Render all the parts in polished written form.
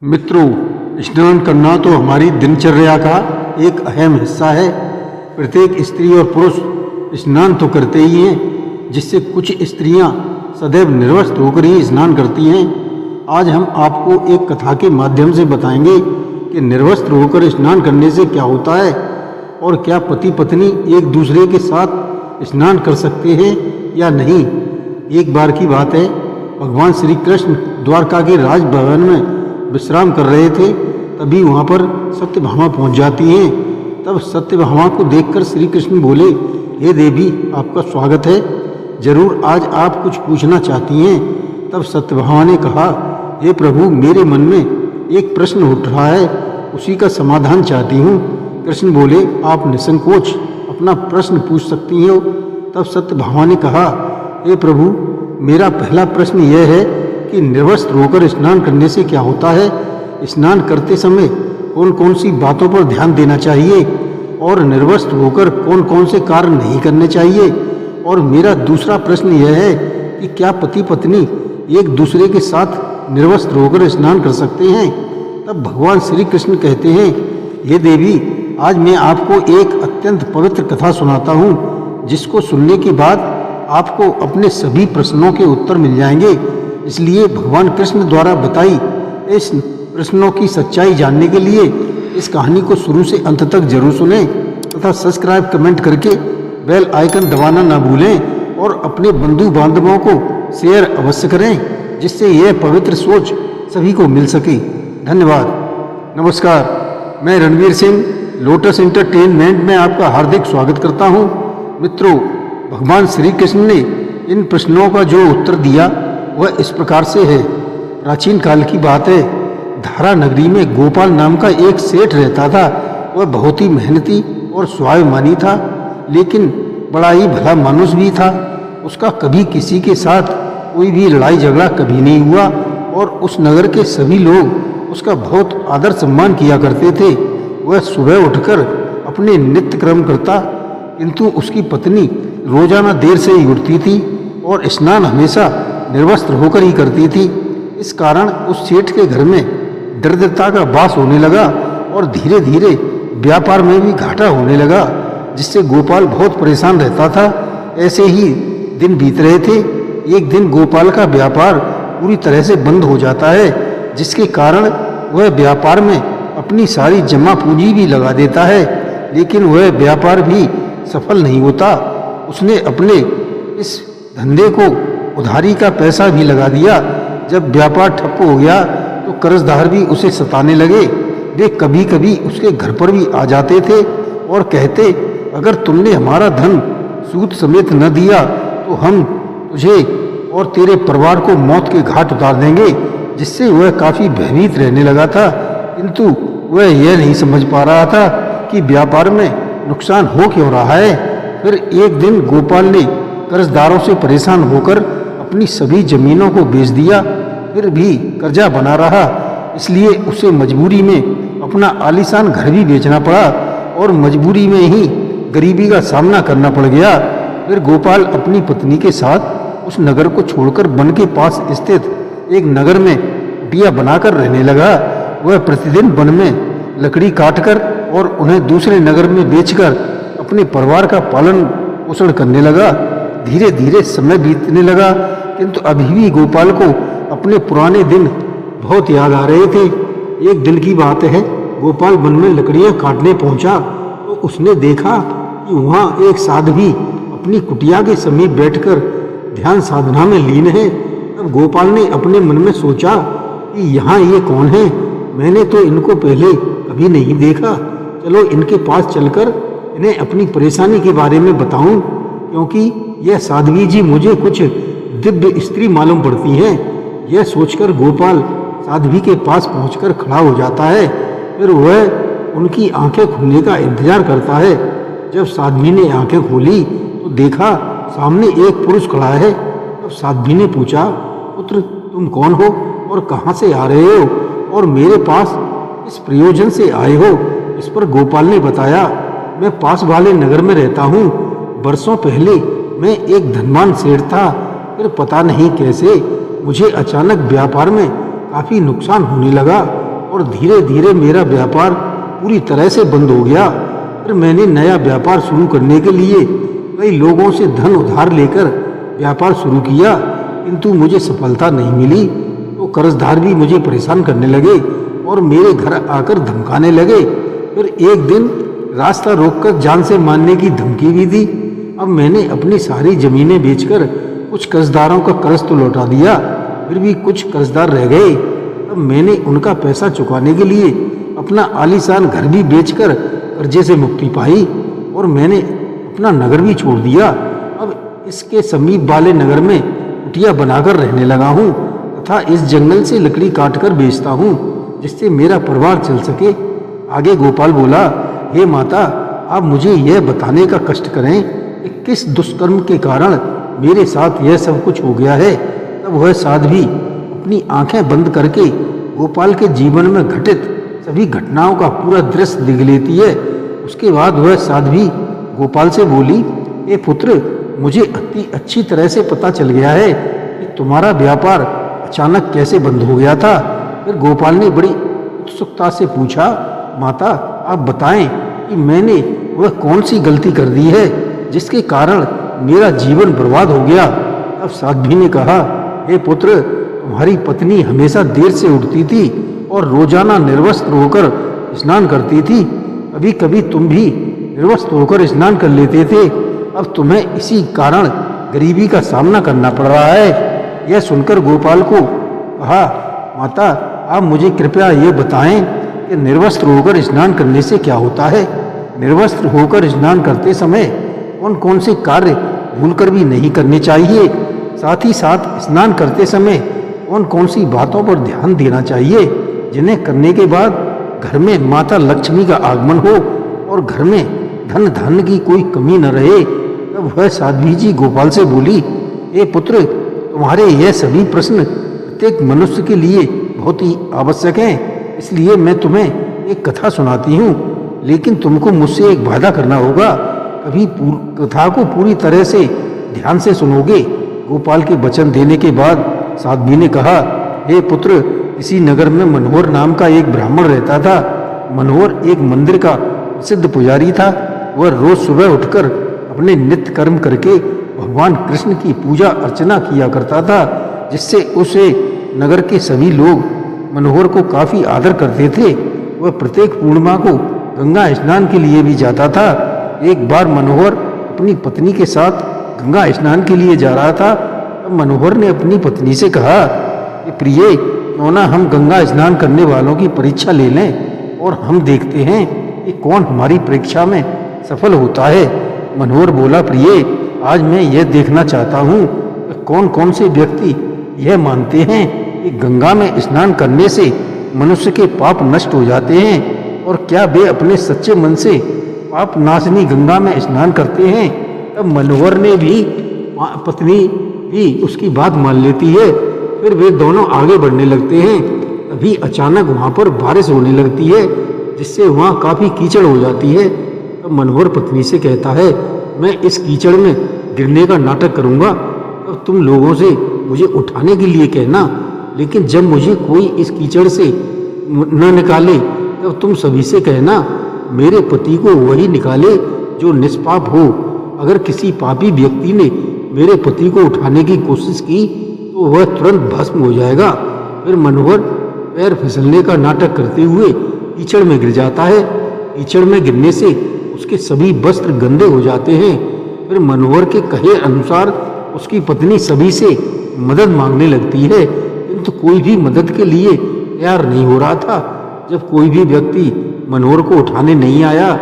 मित्रों, स्नान करना तो हमारी दिनचर्या का एक अहम हिस्सा है। प्रत्येक स्त्री और पुरुष स्नान तो करते ही हैं, जिससे कुछ स्त्रियां सदैव निर्वस्त्र होकर ही स्नान करती हैं। आज हम आपको एक कथा के माध्यम से बताएंगे कि निर्वस्त्र होकर स्नान करने से क्या होता है और क्या पति पत्नी एक दूसरे के साथ स्नान कर सकते हैं या नहीं। एक बार की बात है, भगवान श्री कृष्ण द्वारका के राजभवन में विश्राम कर रहे थे। तभी वहाँ पर सत्यभामा पहुँच जाती हैं। तब सत्यभामा को देखकर श्री कृष्ण बोले, हे देवी, आपका स्वागत है, जरूर आज आप कुछ पूछना चाहती हैं। तब सत्यभामा ने कहा, हे प्रभु, मेरे मन में एक प्रश्न उठ रहा है, उसी का समाधान चाहती हूँ। कृष्ण बोले, आप निसंकोच अपना प्रश्न पूछ सकती हो। तब सत्यभामा ने कहा, हे प्रभु, मेरा पहला प्रश्न यह है कि निर्वस्त्र होकर स्नान करने से क्या होता है। स्नान करते समय कौन कौन सी बातों पर ध्यान देना चाहिए और निर्वस्त्र होकर कौन कौन से कार्य नहीं करने चाहिए। और मेरा दूसरा प्रश्न यह है कि क्या पति पत्नी एक दूसरे के साथ निर्वस्त्र होकर स्नान कर सकते हैं। तब भगवान श्री कृष्ण कहते हैं, ये देवी, आज मैं आपको एक अत्यंत पवित्र कथा सुनाता हूँ, जिसको सुनने के बाद आपको अपने सभी प्रश्नों के उत्तर मिल जाएंगे। इसलिए भगवान कृष्ण द्वारा बताई इस प्रश्नों की सच्चाई जानने के लिए इस कहानी को शुरू से अंत तक जरूर सुनें तथा सब्सक्राइब कमेंट करके बेल आइकन दबाना ना भूलें और अपने बंधु बांधवों को शेयर अवश्य करें, जिससे यह पवित्र सोच सभी को मिल सके। धन्यवाद। नमस्कार, मैं रणवीर सिंह लोटस एंटरटेनमेंट में आपका हार्दिक स्वागत करता हूँ। मित्रों, भगवान श्री कृष्ण ने इन प्रश्नों का जो उत्तर दिया वह इस प्रकार से है। प्राचीन काल की बात है, धारा नगरी में गोपाल नाम का एक सेठ रहता था। वह बहुत ही मेहनती और स्वाभिमानी था, लेकिन बड़ा ही भला मानुष भी था। उसका कभी किसी के साथ कोई भी लड़ाई झगड़ा कभी नहीं हुआ और उस नगर के सभी लोग उसका बहुत आदर सम्मान किया करते थे। वह सुबह उठकर अपने नित्य कर्म करता, किंतु उसकी पत्नी रोजाना देर से ही उठती थी और स्नान हमेशा निर्वस्त्र होकर ही करती थी। इस कारण उस सेठ के घर में दरिद्रता का वास होने लगा और धीरे धीरे व्यापार में भी घाटा होने लगा, जिससे गोपाल बहुत परेशान रहता था। ऐसे ही दिन बीत रहे थे। एक दिन गोपाल का व्यापार पूरी तरह से बंद हो जाता है, जिसके कारण वह व्यापार में अपनी सारी जमा पूंजी भी लगा देता है, लेकिन वह व्यापार भी सफल नहीं होता। उसने अपने इस धंधे को उधारी का पैसा भी लगा दिया। जब व्यापार ठप्प हो गया तो कर्जदार भी उसे सताने लगे। वे कभी कभी उसके घर पर भी आ जाते थे और कहते, अगर तुमने हमारा धन सूद समेत न दिया तो हम तुझे और तेरे परिवार को मौत के घाट उतार देंगे। जिससे वह काफ़ी भयभीत रहने लगा था, किंतु वह यह नहीं समझ पा रहा था कि व्यापार में नुकसान हो क्यों रहा है। फिर एक दिन गोपाल ने कर्जदारों से परेशान होकर अपनी सभी जमीनों को बेच दिया। फिर भी कर्जा बना रहा, इसलिए उसे मजबूरी में अपना आलीशान घर भी बेचना पड़ा और मजबूरी में ही गरीबी का सामना करना पड़ गया। फिर गोपाल अपनी पत्नी के साथ उस नगर को छोड़कर वन के पास स्थित एक नगर में कुटिया बनाकर रहने लगा। वह प्रतिदिन वन में लकड़ी काटकर और उन्हें दूसरे नगर में बेचकर अपने परिवार का पालन पोषण करने लगा। धीरे धीरे समय बीतने लगा, किंतु अभी भी गोपाल को अपने पुराने दिन बहुत याद आ रहे थे। एक दिन की बात है, गोपाल वन में लकड़ियां काटने पहुंचा तो उसने देखा कि वहां एक साध्वी अपनी कुटिया के समीप बैठकर ध्यान साधना में लीन है। तब गोपाल ने अपने मन में सोचा कि यहाँ ये कौन है, मैंने तो इनको पहले कभी नहीं देखा। चलो इनके पास चलकर इन्हें अपनी परेशानी के बारे में बताऊं, क्योंकि यह साध्वी जी मुझे कुछ दिव्य स्त्री मालूम पड़ती हैं। यह सोचकर गोपाल साध्वी के पास पहुंचकर खड़ा हो जाता है। फिर वह उनकी आंखें खुलने का इंतजार करता है। जब साध्वी ने आंखें खोली तो देखा सामने एक पुरुष खड़ा है। तब साध्वी ने पूछा, पुत्र, तुम कौन हो और कहाँ से आ रहे हो और मेरे पास किस प्रयोजन से आए हो। इस पर गोपाल ने बताया, मैं पास वाले नगर में रहता हूँ। वर्षों पहले मैं एक धनवान सेठ था, फिर पता नहीं कैसे मुझे अचानक व्यापार में काफ़ी नुकसान होने लगा और धीरे धीरे मेरा व्यापार पूरी तरह से बंद हो गया। फिर मैंने नया व्यापार शुरू करने के लिए कई लोगों से धन उधार लेकर व्यापार शुरू किया, किंतु मुझे सफलता नहीं मिली। तो कर्जदार भी मुझे परेशान करने लगे और मेरे घर आकर धमकाने लगे। फिर एक दिन रास्ता रोककर जान से मारने की धमकी भी दी। अब मैंने अपनी सारी जमीनें बेचकर कुछ कर्जदारों का कर्ज तो लौटा दिया, फिर भी कुछ कर्जदार रह गए। अब मैंने उनका पैसा चुकाने के लिए अपना आलीशान घर भी बेचकर कर्जे से मुक्ति पाई और मैंने अपना नगर भी छोड़ दिया। अब इसके समीप वाले नगर में कुटिया बनाकर रहने लगा हूँ तथा इस जंगल से लकड़ी काटकर बेचता हूँ, जिससे मेरा परिवार चल सके। आगे गोपाल बोला, हे माता, आप मुझे यह बताने का कष्ट करें कि किस दुष्कर्म के कारण मेरे साथ यह सब कुछ हो गया है। तब वह साध्वी अपनी आंखें बंद करके गोपाल के जीवन में घटित सभी घटनाओं का पूरा दृश्य देख लेती है। उसके बाद वह साध्वी गोपाल से बोली, हे पुत्र, मुझे अति अच्छी तरह से पता चल गया है कि तुम्हारा व्यापार अचानक कैसे बंद हो गया था। फिर गोपाल ने बड़ी उत्सुकता से पूछा, माता, आप बताएं कि मैंने वह कौन सी गलती कर दी है जिसके कारण मेरा जीवन बर्बाद हो गया। तब साध्वी ने कहा, हे पुत्र, तुम्हारी पत्नी हमेशा देर से उठती थी और रोजाना निर्वस्त्र होकर स्नान करती थी। कभी कभी तुम भी निर्वस्त्र होकर स्नान कर लेते थे। अब तुम्हें इसी कारण गरीबी का सामना करना पड़ रहा है। यह सुनकर गोपाल को कहा, माता, आप मुझे कृपया ये बताएं कि निर्वस्त्र होकर स्नान करने से क्या होता है। निर्वस्त्र होकर स्नान करते समय कौन कौन से कार्य भूलकर भी नहीं करने चाहिए। साथ ही साथ स्नान करते समय कौन कौन सी बातों पर ध्यान देना चाहिए, जिन्हें करने के बाद घर में माता लक्ष्मी का आगमन हो और घर में धन धान्य की कोई कमी न रहे। तब वह साध्वी जी गोपाल से बोली, हे पुत्र, तुम्हारे यह सभी प्रश्न प्रत्येक मनुष्य के लिए बहुत ही आवश्यक हैं। इसलिए मैं तुम्हें एक कथा सुनाती हूँ, लेकिन तुमको मुझसे एक वादा करना होगा। कभी कथा को पूरी तरह से ध्यान से सुनोगे। गोपाल के वचन देने के बाद साध्वी ने कहा, हे पुत्र, इसी नगर में मनोहर नाम का एक ब्राह्मण रहता था। मनोहर एक मंदिर का प्रसिद्ध पुजारी था। वह रोज सुबह उठकर अपने नित्य कर्म करके भगवान कृष्ण की पूजा अर्चना किया करता था, जिससे उसे नगर के सभी लोग मनोहर को काफी आदर करते थे। वह प्रत्येक पूर्णिमा को गंगा स्नान के लिए भी जाता था। एक बार मनोहर अपनी पत्नी के साथ गंगा स्नान के लिए जा रहा था। तब मनोहर ने अपनी पत्नी से कहा कि प्रिय, क्यों ना हम गंगा स्नान करने वालों की परीक्षा ले लें और हम देखते हैं कि कौन हमारी परीक्षा में सफल होता है। मनोहर बोला, प्रिय, आज मैं यह देखना चाहता हूँ कि कौन कौन से व्यक्ति यह मानते हैं कि गंगा में स्नान करने से मनुष्य के पाप नष्ट हो जाते हैं और क्या वे अपने सच्चे मन से पाप नाशनी गंगा में स्नान करते हैं। तब मनोहर ने भी पत्नी भी उसकी बात मान लेती है। फिर वे दोनों आगे बढ़ने लगते हैं। तभी अचानक वहाँ पर बारिश होने लगती है, जिससे वहाँ काफ़ी कीचड़ हो जाती है। तब मनोहर पत्नी से कहता है, मैं इस कीचड़ में गिरने का नाटक करूँगा, तब तुम लोगों से मुझे उठाने के लिए कहना, लेकिन जब मुझे कोई इस कीचड़ से न निकाले तब तुम सभी से कहना, मेरे पति को वही निकाले जो निष्पाप हो। अगर किसी पापी व्यक्ति ने मेरे पति को उठाने की कोशिश की तो वह तुरंत भस्म हो जाएगा। फिर मनोहर पैर फिसलने का नाटक करते हुए कीचड़ में गिर जाता है। कीचड़ में गिरने से उसके सभी वस्त्र गंदे हो जाते हैं। फिर मनोहर के कहे अनुसार उसकी पत्नी सभी से मदद मांगने लगती है, किंतु कोई भी मदद के लिए तैयार नहीं हो रहा था। जब कोई भी व्यक्ति मनोहर को उठाने नहीं आया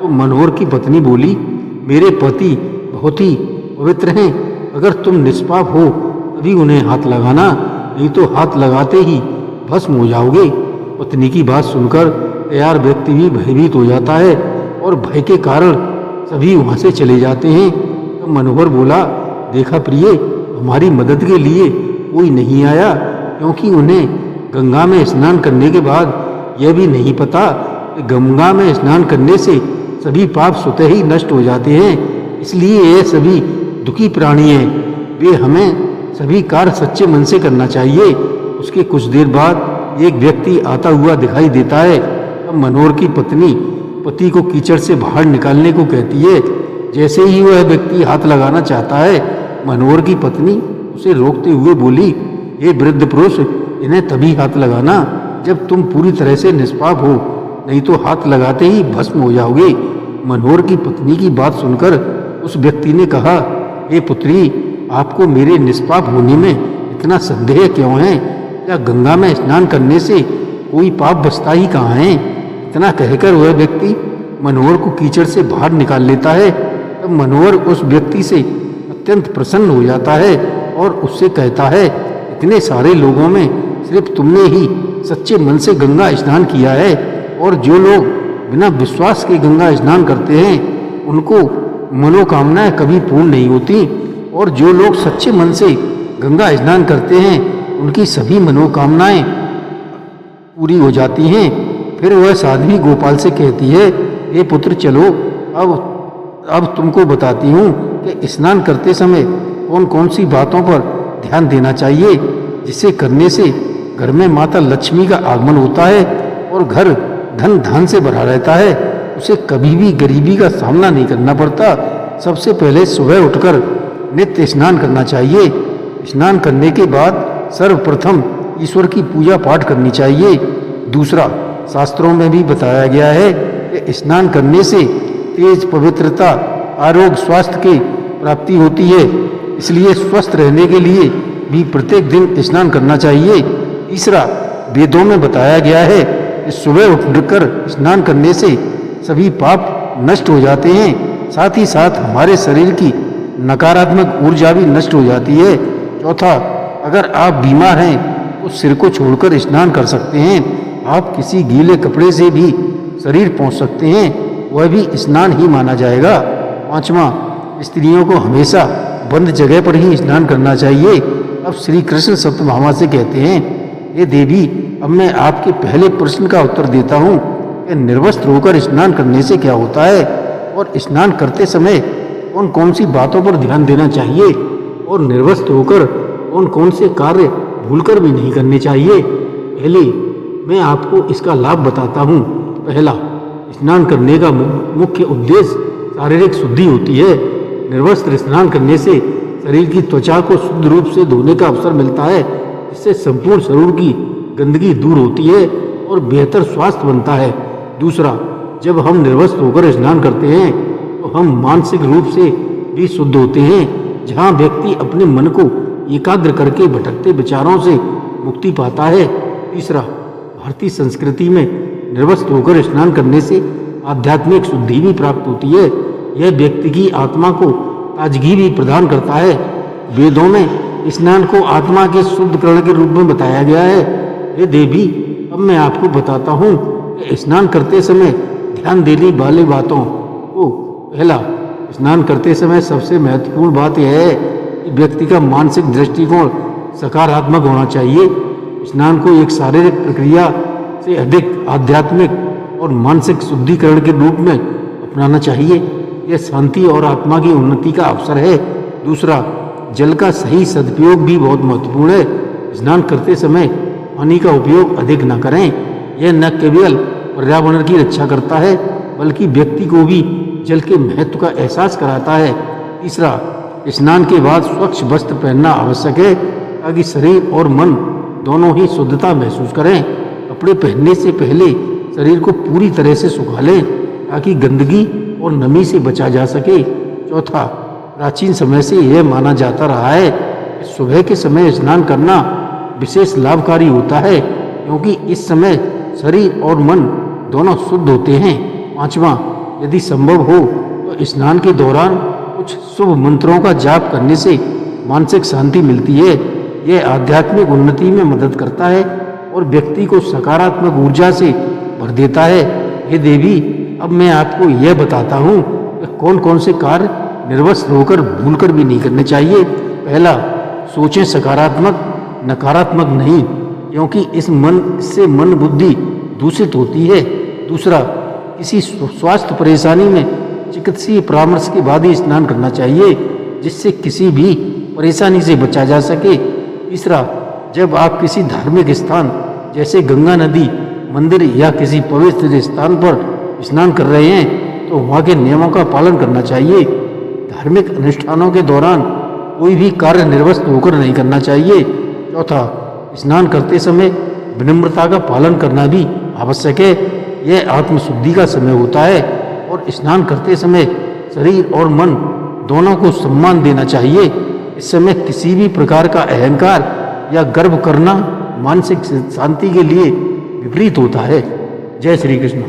तो मनोहर की पत्नी बोली, मेरे पति बहुत ही पवित्र हैं, अगर तुम निष्पाप हो तभी उन्हें हाथ लगाना, नहीं तो हाथ लगाते ही भस्म हो जाओगे। पत्नी की बात सुनकर तैयार व्यक्ति भी भयभीत हो जाता है और भय के कारण सभी वहाँ से चले जाते हैं। तब मनोहर बोला, देखा प्रिय, हमारी मदद के लिए कोई नहीं आया, क्योंकि उन्हें गंगा में स्नान करने के बाद यह भी नहीं पता कि गंगा में स्नान करने से सभी पाप स्वतः ही नष्ट हो जाते हैं। इसलिए ये सभी दुखी प्राणी हैं। वे हमें सभी कार्य सच्चे मन से करना चाहिए। उसके कुछ देर बाद एक व्यक्ति आता हुआ दिखाई देता है। अब मनोहर की पत्नी पति को कीचड़ से बाहर निकालने को कहती है। जैसे ही वह व्यक्ति हाथ लगाना चाहता है, मनोहर की पत्नी उसे रोकते हुए बोली, हे वृद्ध पुरुष, इन्हें तभी हाथ लगाना जब तुम पूरी तरह से निष्पाप हो, नहीं तो हाथ लगाते ही भस्म हो जाओगे। मनोहर की पत्नी की बात सुनकर उस व्यक्ति ने कहा, हे पुत्री, आपको मेरे निष्पाप होने में इतना संदेह क्यों है? क्या गंगा में स्नान करने से कोई पाप बचता ही कहाँ है? इतना कहकर वह व्यक्ति मनोहर को कीचड़ से बाहर निकाल लेता है। तब मनोहर उस व्यक्ति से अत्यंत प्रसन्न हो जाता है और उससे कहता है, इतने सारे लोगों में सिर्फ तुमने ही सच्चे मन से गंगा स्नान किया है, और जो लोग बिना विश्वास के गंगा स्नान करते हैं उनको मनोकामनाएं कभी पूर्ण नहीं होती, और जो लोग सच्चे मन से गंगा स्नान करते हैं उनकी सभी मनोकामनाएं पूरी हो जाती हैं। फिर वह साध्वी गोपाल से कहती है, हे पुत्र, चलो अब तुमको बताती हूँ कि स्नान करते समय कौन कौन सी बातों पर ध्यान देना चाहिए, जिसे करने से घर में माता लक्ष्मी का आगमन होता है और घर धन धान से भरा रहता है। उसे कभी भी गरीबी का सामना नहीं करना पड़ता। सबसे पहले सुबह उठकर नित्य स्नान करना चाहिए। स्नान करने के बाद सर्वप्रथम ईश्वर की पूजा पाठ करनी चाहिए। दूसरा, शास्त्रों में भी बताया गया है कि स्नान करने से तेज, पवित्रता, आरोग्य, स्वास्थ्य की प्राप्ति होती है। इसलिए स्वस्थ रहने के लिए भी प्रत्येक दिन स्नान करना चाहिए। तीसरा, वेदों में बताया गया है कि सुबह उठकर स्नान करने से सभी पाप नष्ट हो जाते हैं, साथ ही साथ हमारे शरीर की नकारात्मक ऊर्जा भी नष्ट हो जाती है। चौथा, अगर आप बीमार हैं तो सिर को छोड़कर स्नान कर सकते हैं। आप किसी गीले कपड़े से भी शरीर पोंछ सकते हैं, वह भी स्नान ही माना जाएगा। पांचवा, स्त्रियों को हमेशा बंद जगह पर ही स्नान करना चाहिए। अब श्री कृष्ण सत्यभामा से कहते हैं, हे देवी, अब मैं आपके पहले प्रश्न का उत्तर देता हूँ कि निर्वस्त्र होकर स्नान करने से क्या होता है, और स्नान करते समय कौन कौन सी बातों पर ध्यान देना चाहिए, और निर्वस्त्र होकर कौन कौन से कार्य भूलकर भी नहीं करने चाहिए। पहले मैं आपको इसका लाभ बताता हूँ। पहला, स्नान करने का मुख्य उद्देश्य शारीरिक शुद्धि होती है। निर्वस्त्र स्नान करने से शरीर की त्वचा को शुद्ध रूप से धोने का अवसर मिलता है, जिससे संपूर्ण शरीर की गंदगी दूर होती है और बेहतर स्वास्थ्य बनता है। दूसरा, जब हम निर्वस्त्र होकर स्नान करते हैं तो हम मानसिक रूप से भी शुद्ध होते हैं, जहाँ व्यक्ति अपने मन को एकाग्र करके भटकते विचारों से मुक्ति पाता है। तीसरा, भारतीय संस्कृति में निर्वस्त्र होकर स्नान करने से आध्यात्मिक शुद्धि भी प्राप्त होती है। यह व्यक्ति की आत्मा को ताजगी भी प्रदान करता है। वेदों में स्नान को आत्मा के शुद्धकरण के रूप में बताया गया है। हे देवी, अब मैं आपको बताता हूँ कि स्नान करते समय ध्यान देने वाली बातों को। पहला, स्नान करते समय सबसे महत्वपूर्ण बात यह है कि व्यक्ति का मानसिक दृष्टिकोण सकारात्मक होना चाहिए। स्नान को एक शारीरिक प्रक्रिया से अधिक आध्यात्मिक और मानसिक शुद्धिकरण के रूप में अपनाना चाहिए। यह शांति और आत्मा की उन्नति का अवसर है। दूसरा, जल का सही सदुपयोग भी बहुत महत्वपूर्ण है। स्नान करते समय पानी का उपयोग अधिक न करें। यह न केवल पर्यावरण की रक्षा करता है बल्कि व्यक्ति को भी जल के महत्व का एहसास कराता है। तीसरा, स्नान के बाद स्वच्छ वस्त्र पहनना आवश्यक है ताकि शरीर और मन दोनों ही शुद्धता महसूस करें। कपड़े पहनने से पहले शरीर को पूरी तरह से सुखा लें ताकि गंदगी और नमी से बचा जा सके। चौथा, प्राचीन समय से यह माना जाता रहा है कि सुबह के समय स्नान करना विशेष लाभकारी होता है, क्योंकि इस समय शरीर और मन दोनों शुद्ध होते हैं। पांचवा, यदि संभव हो तो स्नान के दौरान कुछ शुभ मंत्रों का जाप करने से मानसिक शांति मिलती है। यह आध्यात्मिक उन्नति में मदद करता है और व्यक्ति को सकारात्मक ऊर्जा से भर देता है। हे देवी, अब मैं आपको यह बताता हूँ कि कौन कौन से कार्य निर्वस्त्र होकर भूलकर भी नहीं करने चाहिए। पहला, सोचें सकारात्मक, नकारात्मक नहीं, क्योंकि इससे मन बुद्धि दूषित होती है। दूसरा, किसी स्वास्थ्य परेशानी में चिकित्सीय परामर्श के बाद ही स्नान करना चाहिए, जिससे किसी भी परेशानी से बचा जा सके। तीसरा, जब आप किसी धार्मिक स्थान जैसे गंगा नदी, मंदिर या किसी पवित्र स्थान पर स्नान कर रहे हैं तो वहाँ के नियमों का पालन करना चाहिए। धार्मिक अनुष्ठानों के दौरान कोई भी कार्य निर्वस्त होकर नहीं करना चाहिए। चौथा, स्नान करते समय विनम्रता का पालन करना भी आवश्यक है। यह आत्मशुद्धि का समय होता है और स्नान करते समय शरीर और मन दोनों को सम्मान देना चाहिए। इस समय किसी भी प्रकार का अहंकार या गर्व करना मानसिक शांति के लिए विपरीत होता है। जय श्री कृष्ण।